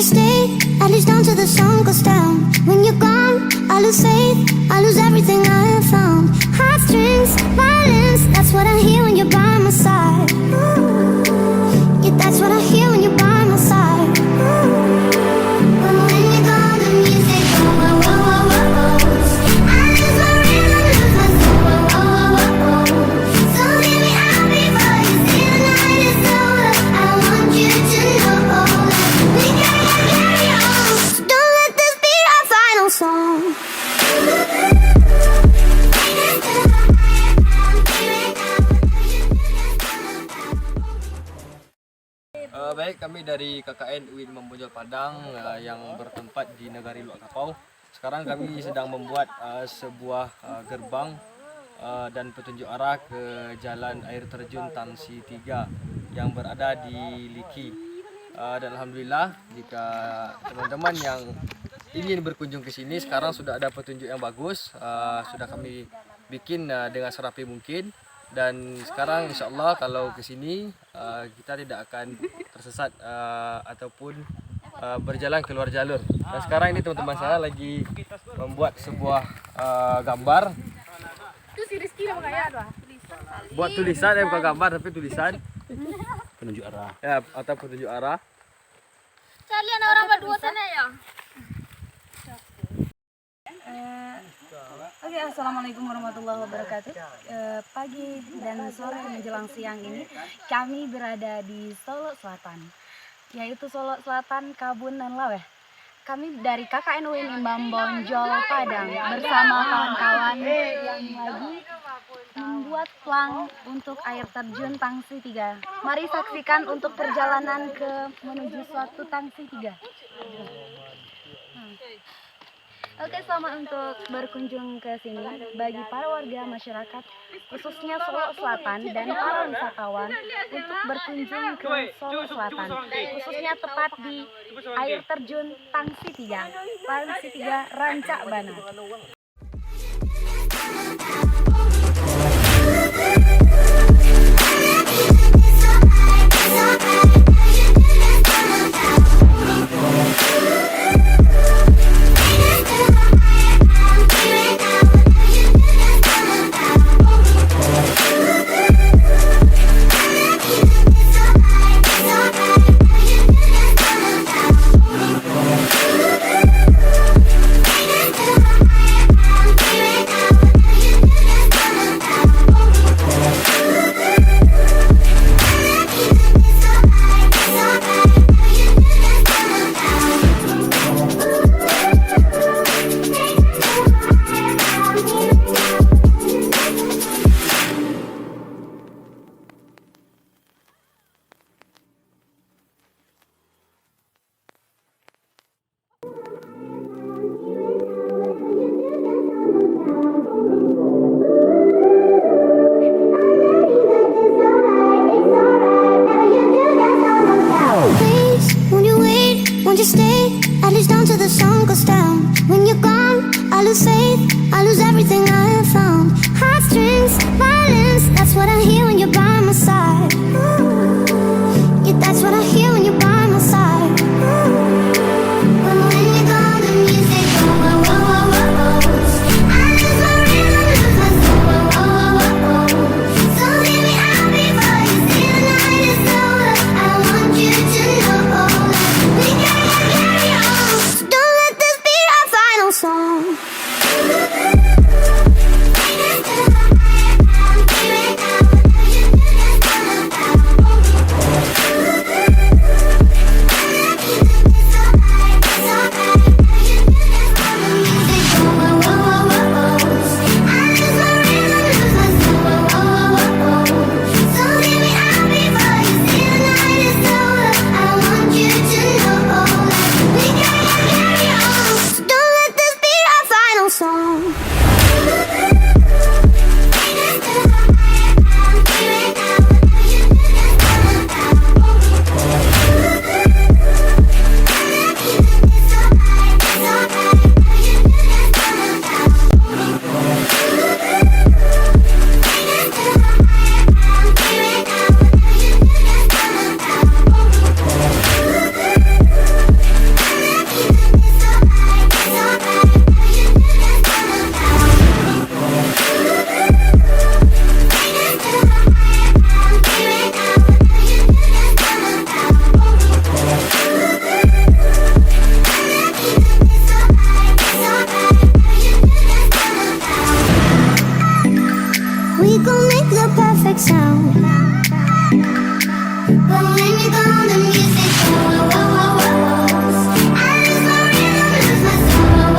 you stay, at least until the sun goes down. When you're gone, I lose faith, I lose everything I have found. Heartstrings, violence, that's what I hear when you're by my side. Yeah, that's what I hear when you're by my side. When you're gone, the music goes, whoa, whoa, whoa, whoa, whoa. I lose my rhythm, lose my soul, whoa, whoa, whoa, whoa, whoa. So hear me out before you say the night is over. I want you to know that we gotta carry on. So don't let this be our final song. Baik, kami dari KKN UIN Membonjol Padang yang bertempat di Negari Luak Kapau. Sekarang kami sedang membuat sebuah gerbang dan petunjuk arah ke jalan air terjun Tangsi 3 yang berada di Liki. Dan alhamdulillah, jika teman-teman yang ingin berkunjung ke sini, sekarang sudah ada petunjuk yang bagus, sudah kami bikin dengan serapi mungkin. Dan sekarang insya Allah kalau ke sini kita tidak akan tersesat ataupun berjalan keluar jalur. Dan sekarang ini teman-teman saya lagi membuat sebuah gambar. Buat tulisan, bukan gambar tapi tulisan. Penunjuk arah. Ya, atau penunjuk arah. Kalian orang berdua sana ya? Oke, assalamualaikum warahmatullahi wabarakatuh. Pagi dan sore menjelang siang ini kami berada di Solo Selatan, yaitu Solo Selatan, Kabun dan Laweh. Kami dari KKN UIN Membonjol Padang bersama kawan-kawan yang lagi membuat plang untuk air terjun Tangsi 3. Mari saksikan untuk perjalanan menuju suatu Tangsi 3. Oke, selamat untuk berkunjung ke sini bagi para warga masyarakat khususnya Solo Selatan dan para wisatawan untuk berkunjung ke Solo Selatan, khususnya tepat di air terjun Tangsi 3, Tangsi 3 Rancak Bana. Won't you stay, at least until the sun goes down. When you're gone, I lose faith, I lose everything I have found. Heartstrings, violence, that's what I hear when you're by my side. Yeah, that's what I hear when you're by my side. When you're gone, the music goes, whoa, whoa, whoa, whoa, whoa. I lose my rhythm, lose my soul, whoa, whoa, whoa, whoa, whoa. So hear me out before you say the night is over. I want you to know that we gotta carry But when you're gone, the music goes. I lose my rhythm, lose my soul.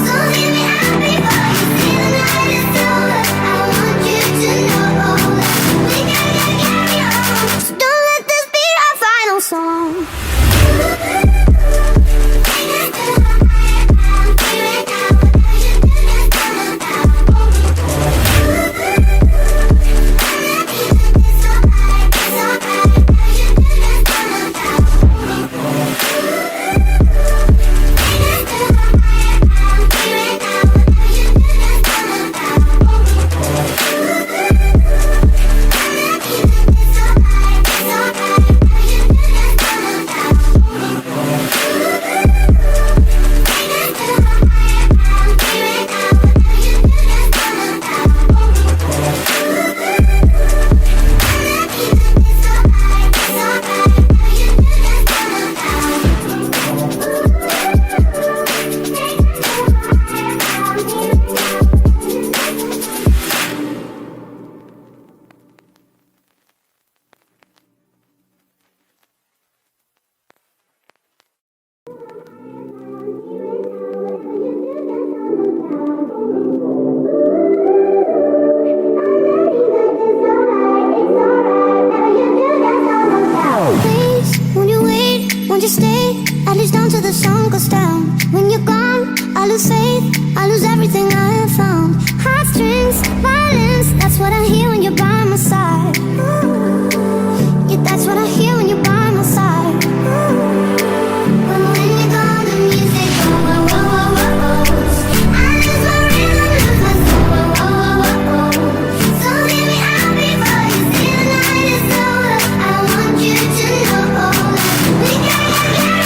So leave me out before you see the night is over. I want you to know that we gotta carry on. So don't let this be our final song. Please, won't you wait, won't you stay, at least until the sun goes down. When you're gone, I lose faith, I lose everything I have found. Heartstrings, violence, that's what I hear when you're by my side. Yeah, that's what I hear when you're by my side. But when you're gone, the music goes. I lose my rhythm, lose my soul. So leave me out before you see the night is over. I want you to know that we gotta carry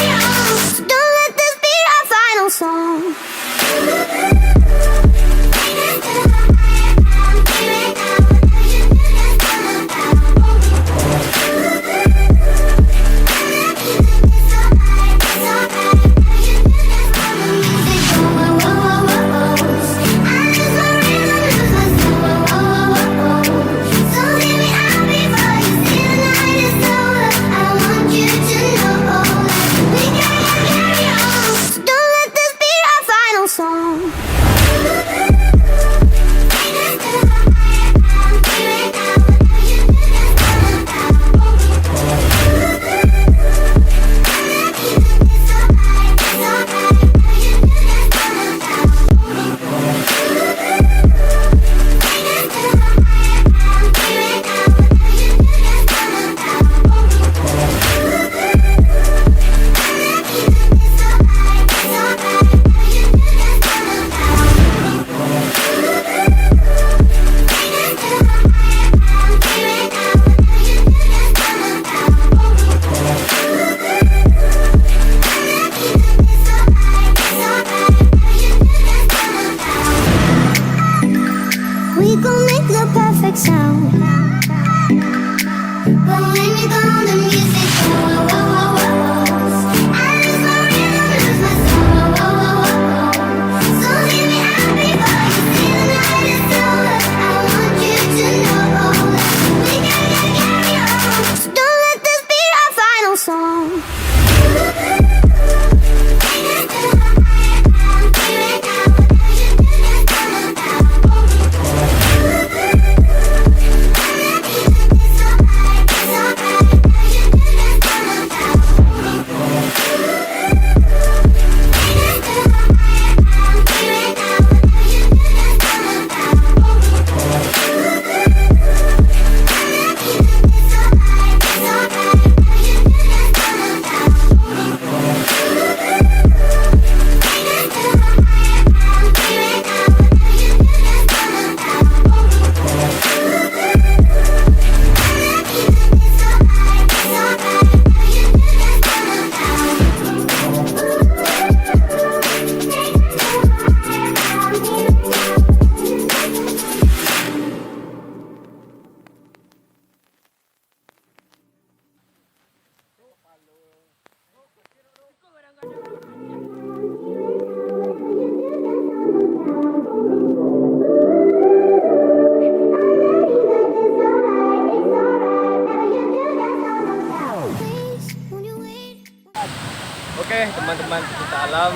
teman-teman pecinta alam,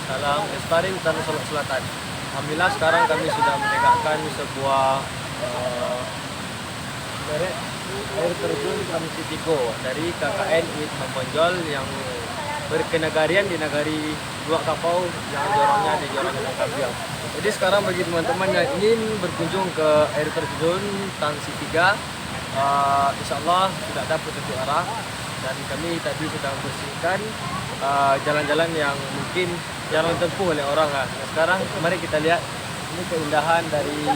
salam lestari hutan Solok Selatan. Alhamdulillah sekarang kami sudah menegakkan sebuah air terjun Transitigo dari KKN UIN Membonjol yang berkenegarian di Nagari Luak Kapau yang jorongnya di Jorong Minangkabau. Jadi sekarang bagi teman-teman yang ingin berkunjung ke air terjun Transitiga, insya Allah sudah ada petunjuk arah dan kami tadi sedang bersihkan jalan-jalan yang mungkin jarang ditempuh oleh orang. Nah, sekarang mari kita lihat ini keindahan dari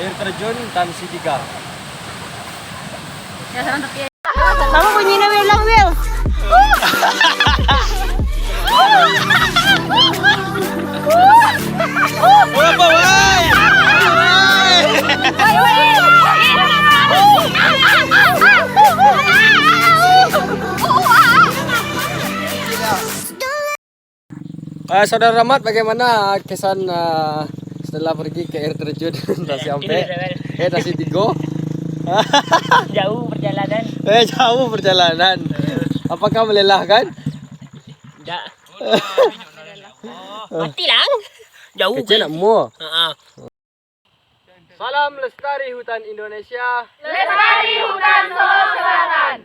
air terjun Transitiga. Kamu bunyi bilang Will. Apa woi? Saudara Rahmat, bagaimana kesan setelah pergi ke air terjun Transitigo? Jauh perjalanan. Jauh perjalanan. Apakah melelahkan? Enggak. Mati lang. Jauh. Kecil nak mu. Heeh. Salam lestari hutan Indonesia. Lestari hutan Solok Selatan.